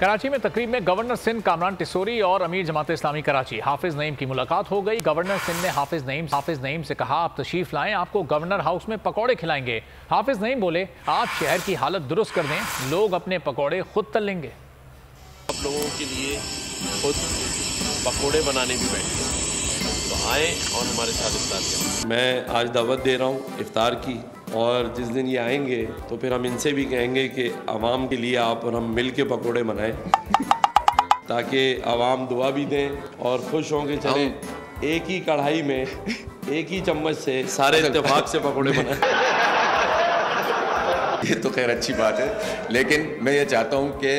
कराची में तकरीब में गवर्नर सिंध कामरान टिसोरी और अमीर जमात इस्लामी कराची हाफिज नईम की मुलाकात हो गई। गवर्नर सिंध ने हाफिज नईम से कहा, आप तशरीफ लाएं, आपको गवर्नर हाउस में पकौड़े खिलाएंगे। हाफिज नईम बोले, आप शहर की हालत दुरुस्त कर दें, लोग अपने पकौड़े खुद तल लेंगे। आप लोगों के लिए खुद पकौड़े बनाने भी बैठे, तो आए और हमारे साथ इफ्तार करें। मैं आज दावत दे रहा हूँ इफ्तार की, और जिस दिन ये आएंगे तो फिर हम इनसे भी कहेंगे कि आवाम के लिए आप और हम मिल के पकौड़े बनाएं, ताकि आवाम दुआ भी दें और खुश हों कि चले एक ही कढ़ाई में एक ही चम्मच से सारे इत्तेफाक से पकौड़े बनाएं। ये तो खैर अच्छी बात है, लेकिन मैं ये चाहता हूँ कि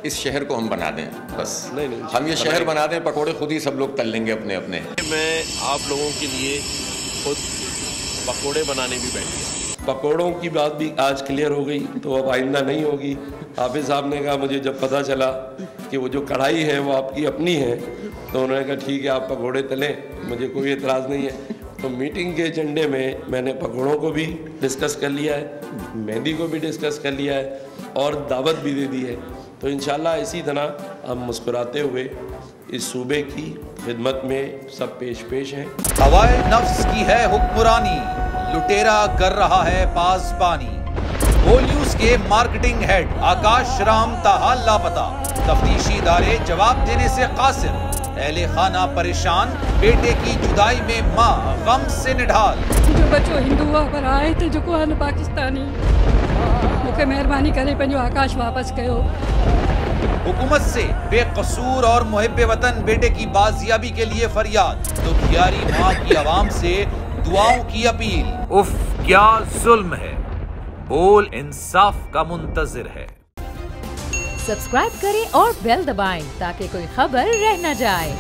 इस शहर को हम बना दें, बस नहीं हम ये शहर बना दें, पकौड़े खुद ही सब लोग तल लेंगे अपने अपने। मैं आप लोगों के लिए खुद पकौड़े बनाने भी बैठी। पकौड़ों की बात भी आज क्लियर हो गई, तो अब आइंदा नहीं होगी। हाफिज साहब ने कहा, मुझे जब पता चला कि वो जो कढ़ाई है वो आपकी अपनी है, तो उन्होंने कहा ठीक है आप पकौड़े तलें, मुझे कोई एतराज़ नहीं है। तो मीटिंग के एजेंडे में मैंने पकौड़ों को भी डिस्कस कर लिया है, मेहंदी को भी डिस्कस कर लिया है और दावत भी दे दी है। तो इंशाल्लाह इसी तरह हम मुस्कुराते हुए इस सूबे की खिदमत में सब पेश हैं। हवाए नफ्स की है हुक्मरानी, लुटेरा कर रहा है पासबानी। बोल न्यूज के मार्केटिंग हेड आकाश राम ताहा लापता, तफ्तीशी इदारे जवाब देने से कासिर। अहले खाना परेशान, बेटे की जुदाई में माँ गम से निढाल। जो बच्चो हिंदू पर आए थे जो को पाकिस्तानी, मुझे मेहरबानी करे पंहिंजो आकाश वापस कयो। हुकूमत से बेकसूर और मुहिब्बे वतन बेटे की बाजियाबी के लिए फरियाद, तो घियारी माँ की आवाम से दुआओं की अपील। उफ क्या जुल्म है, बोल इंसाफ का मुंतजिर है। सब्सक्राइब करें और बेल दबाएं ताकि कोई खबर रह न जाए।